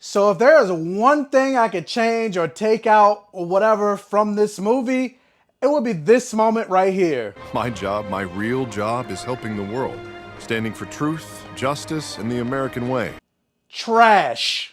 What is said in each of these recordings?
So if there is one thing I could change or take out or whatever from this movie, it would be this moment right here. My job, my real job, is helping the world, standing for truth, justice, and the American way. Trash.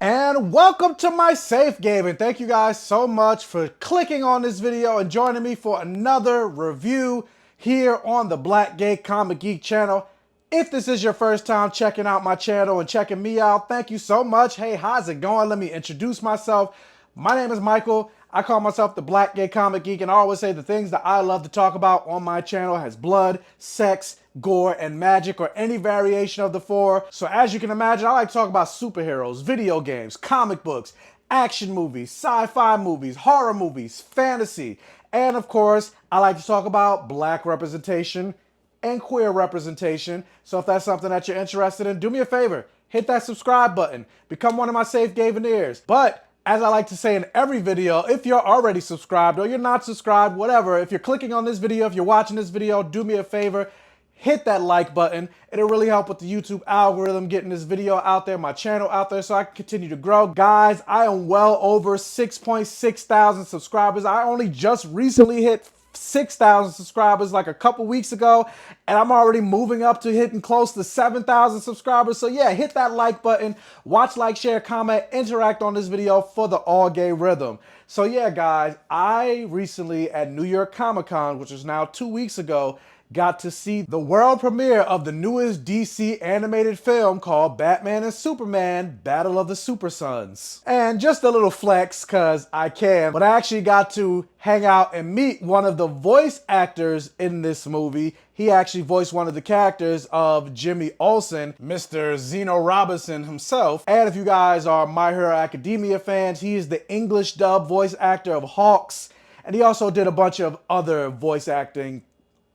And welcome to my safe game, and thank you guys so much for clicking on this video and joining me for another review here on the Black Gay Comic Geek channel. If this is your first time checking out my channel and checking me out, thank you so much. Hey, how's it going? Let me introduce myself. My name is Michael. I call myself the Black Gay Comic Geek, and I always say the things that I love to talk about on my channel has blood, sex, gore, and magic, or any variation of the four. So as you can imagine, I like to talk about superheroes, video games, comic books, action movies, sci-fi movies, horror movies, fantasy, and of course, I like to talk about black representation and queer representation. So if that's something that you're interested in, do me a favor, hit that subscribe button, become one of my safe Gaveneers. But as I like to say in every video, if you're already subscribed or you're not subscribed, whatever, if you're clicking on this video, if you're watching this video, do me a favor, hit that like button. It'll really help with the YouTube algorithm, getting this video out there, my channel out there, so I can continue to grow. Guys, I am well over 6.6 thousand subscribers. I only just recently hit 6,000 subscribers like a couple weeks ago, and I'm already moving up to hitting close to 7,000 subscribers. So yeah, hit that like button, watch, like, share, comment, interact on this video for the all gay rhythm. So yeah, guys, I recently at New York Comic Con, which was now 2 weeks ago, got to see the world premiere of the newest DC animated film called Batman and Superman: Battle of the Super Sons. And just a little flex, cause I can, but I actually got to hang out and meet one of the voice actors in this movie. He actually voiced one of the characters of Jimmy Olsen, Mr. Zeno Robinson himself. And if you guys are My Hero Academia fans, he is the English dub voice actor of Hawks, and he also did a bunch of other voice acting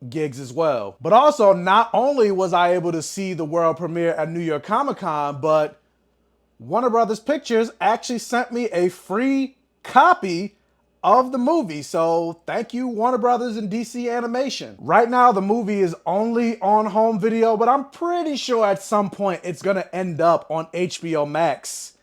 gigs as well. But also, not only was I able to see the world premiere at New York Comic Con, but Warner Brothers Pictures actually sent me a free copy of the movie. So thank you, Warner Brothers and DC Animation. Right now, the movie is only on home video, but I'm pretty sure at some point it's gonna end up on HBO Max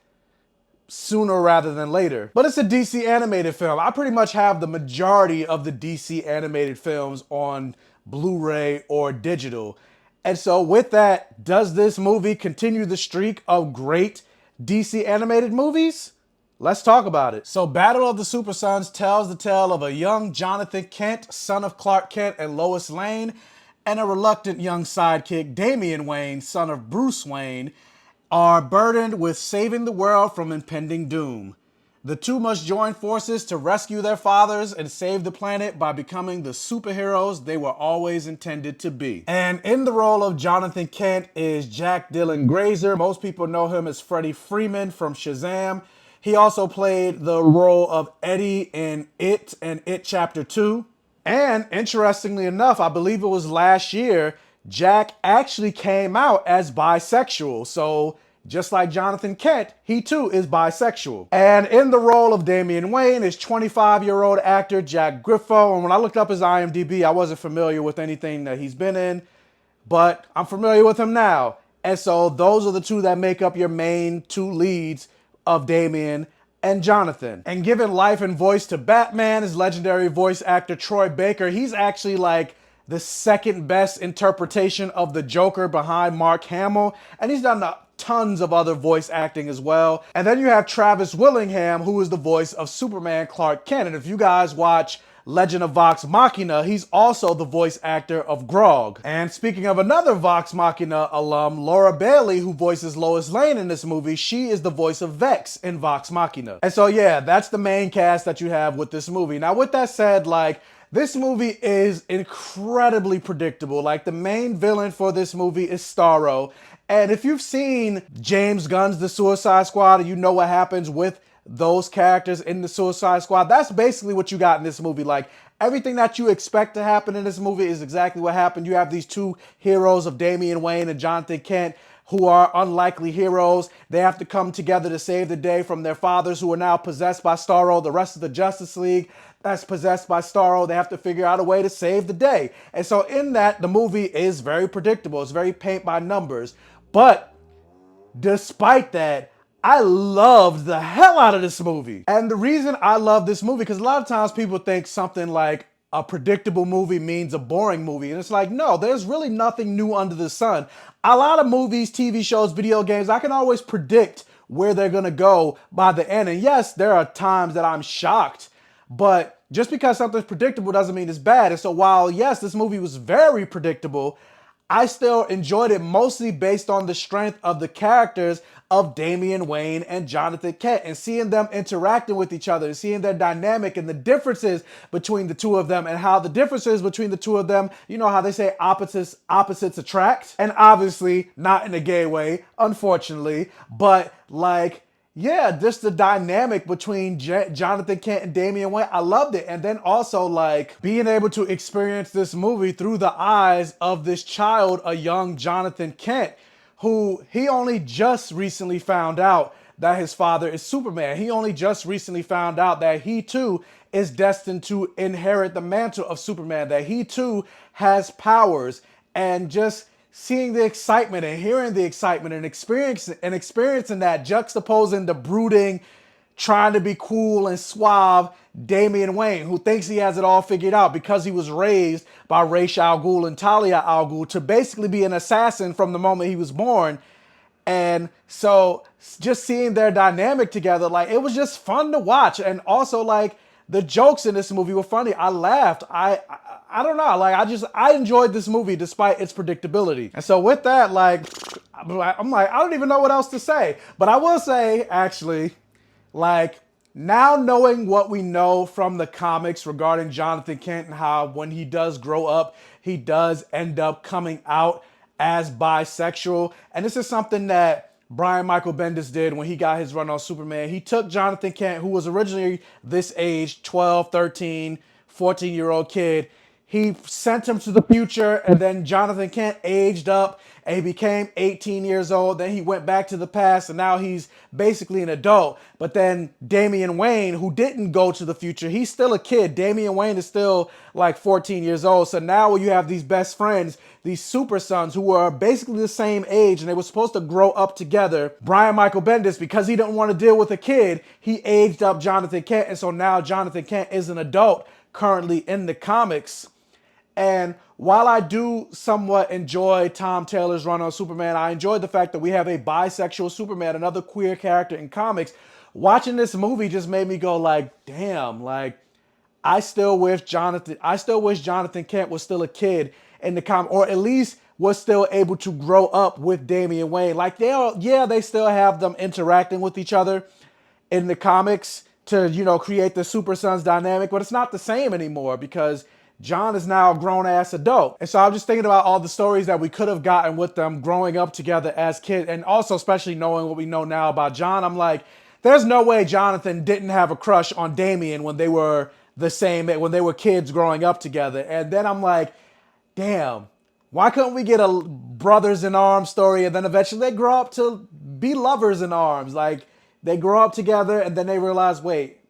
sooner rather than later. But it's a DC animated film. I pretty much have the majority of the DC animated films on Blu-ray or digital. And so with that, does this movie continue the streak of great DC animated movies? Let's talk about it. So Battle of the Super Sons tells the tale of a young Jonathan Kent, son of Clark Kent and Lois Lane, and a reluctant young sidekick, Damian Wayne, son of Bruce Wayne, are burdened with saving the world from impending doom. The two must join forces to rescue their fathers and save the planet by becoming the superheroes they were always intended to be. And in the role of Jonathan Kent is Jack Dylan Grazer. Most people know him as Freddie Freeman from Shazam. He also played the role of Eddie in It and It Chapter 2. And interestingly enough, I believe it was last year, Jack actually came out as bisexual. So just like Jonathan Kent, he too is bisexual. And in the role of Damian Wayne is 25-year-old actor Jack Griffo. And when I looked up his IMDb, I wasn't familiar with anything that he's been in, but I'm familiar with him now. And so those are the two that make up your main two leads of Damian and Jonathan. And giving life and voice to Batman is legendary voice actor Troy Baker. He's actually like the second best interpretation of the Joker behind Mark Hamill, and he's done tons of other voice acting as well. And then you have Travis Willingham, who is the voice of Superman Clark Kent. And if you guys watch Legend of Vox Machina, he's also the voice actor of Grog. And speaking of another Vox Machina alum, Laura Bailey, who voices Lois Lane in this movie, she is the voice of Vex in Vox Machina. And so yeah, that's the main cast that you have with this movie. Now with that said, like, this movie is incredibly predictable. Like, the main villain for this movie is Starro. And if you've seen James Gunn's The Suicide Squad and you know what happens with those characters in the Suicide Squad, that's basically what you got in this movie. Like, everything that you expect to happen in this movie is exactly what happened. You have these two heroes of Damian Wayne and Jonathan Kent who are unlikely heroes. They have to come together to save the day from their fathers who are now possessed by Starro. The rest of the Justice League that's possessed by Starro, they have to figure out a way to save the day. And so in that, the movie is very predictable. It's very paint by numbers. But despite that, I loved the hell out of this movie. And the reason I love this movie, because a lot of times people think something like a predictable movie means a boring movie. And it's like, no, there's really nothing new under the sun. A lot of movies, TV shows, video games, I can always predict where they're gonna go by the end. And yes, there are times that I'm shocked, but just because something's predictable doesn't mean it's bad. And so while, yes, this movie was very predictable, I still enjoyed it mostly based on the strength of the characters of Damian Wayne and Jonathan Kent, and seeing them interacting with each other, seeing their dynamic and the differences between the two of them, and how the differences between the two of them, you know how they say opposites attract? And obviously not in a gay way, unfortunately, but like, yeah, just the dynamic between Jonathan Kent and Damian Wayne. I loved it. And then also like being able to experience this movie through the eyes of this child, a young Jonathan Kent, who he only just recently found out that his father is Superman. He only just recently found out that he too is destined to inherit the mantle of Superman, that he too has powers. And just seeing the excitement and hearing the excitement and experiencing that, juxtaposing the brooding, trying to be cool and suave Damian Wayne, who thinks he has it all figured out because he was raised by Ra's al Ghul and Talia al Ghul to basically be an assassin from the moment he was born. And so just seeing their dynamic together, like, it was just fun to watch. And also like the jokes in this movie were funny. I laughed. I don't know. Like, I enjoyed this movie despite its predictability. And so with that, like, I'm like, I don't even know what else to say. But I will say, actually, like, now knowing what we know from the comics regarding Jonathan Kent and how when he does grow up, he does end up coming out as bisexual. And this is something that Brian Michael Bendis did when he got his run on Superman. He took Jonathan Kent, who was originally this age, 12, 13, 14-year-old kid. He sent him to the future, and then Jonathan Kent aged up and he became 18 years old. Then he went back to the past, and now he's basically an adult. But then Damian Wayne, who didn't go to the future, he's still a kid. Damian Wayne is still like 14 years old. So now you have these best friends, these super sons who are basically the same age, and they were supposed to grow up together. Brian Michael Bendis, because he didn't want to deal with a kid, he aged up Jonathan Kent. And so now Jonathan Kent is an adult currently in the comics. And while I do somewhat enjoy Tom Taylor's run on Superman, I enjoyed the fact that we have a bisexual Superman, another queer character in comics. Watching this movie just made me go like, damn, like, I still wish Jonathan Kent was still a kid in the comic, or at least was still able to grow up with Damian Wayne. Like, they still have them interacting with each other in the comics to, you know, create the Super Sons dynamic, but it's not the same anymore because John is now a grown-ass adult. And so I'm just thinking about all the stories that we could have gotten with them growing up together as kids, and also especially knowing what we know now about John. I'm like, there's no way Jonathan didn't have a crush on Damian when they were when they were kids growing up together. And then I'm like, damn, why couldn't we get a brothers in arms story, and then eventually they grow up to be lovers in arms? Like, they grow up together and then they realize, wait,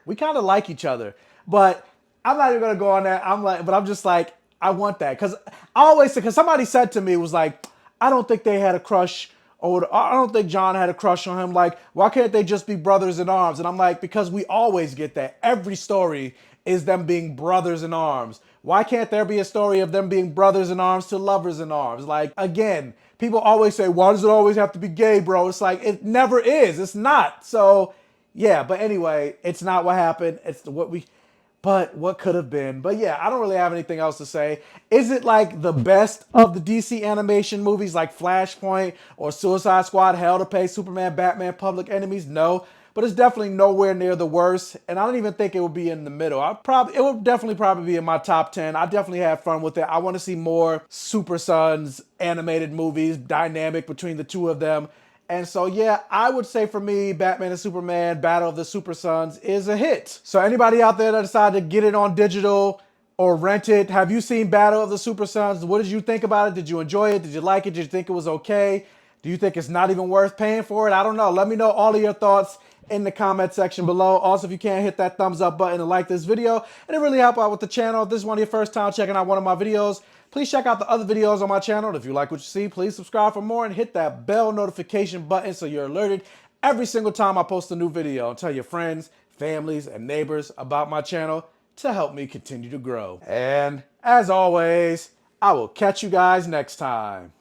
we kind of like each other. But I'm not even gonna go on that. I'm just like, I want that. Cause somebody said to me, was like, I don't think they had a crush, or I don't think John had a crush on him. Like, why can't they just be brothers in arms? And I'm like, because we always get that. Every story is them being brothers in arms. Why can't there be a story of them being brothers in arms to lovers in arms? Like, again, people always say, why does it always have to be gay, bro? It's like, it never is. It's not. So yeah, but anyway, it's not what happened. But what could have been. But yeah, I don't really have anything else to say. Is it like the best of the DC animation movies like Flashpoint or Suicide Squad, Hell to Pay, Superman, Batman, Public Enemies? No. But it's definitely nowhere near the worst. And I don't even think it would be in the middle. It would definitely probably be in my top 10. I definitely had fun with it. I want to see more Super Sons animated movies, dynamic between the two of them. And so, yeah, I would say for me, Batman and Superman, Battle of the Super Sons is a hit. So anybody out there that decided to get it on digital, or rented? Have you seen Battle of the Super Sons? What did you think about it? Did you enjoy it? Did you like it? Did you think it was okay? Do you think it's not even worth paying for it? I don't know. Let me know all of your thoughts in the comment section below. Also, if you can, hit that thumbs up button and like this video. And it really help out with the channel. If this is one of your first time checking out one of my videos, please check out the other videos on my channel. And if you like what you see, please subscribe for more and hit that bell notification button so you're alerted every single time I post a new video. And tell your friends, families, and neighbors about my channel to help me continue to grow. And as always, I will catch you guys next time.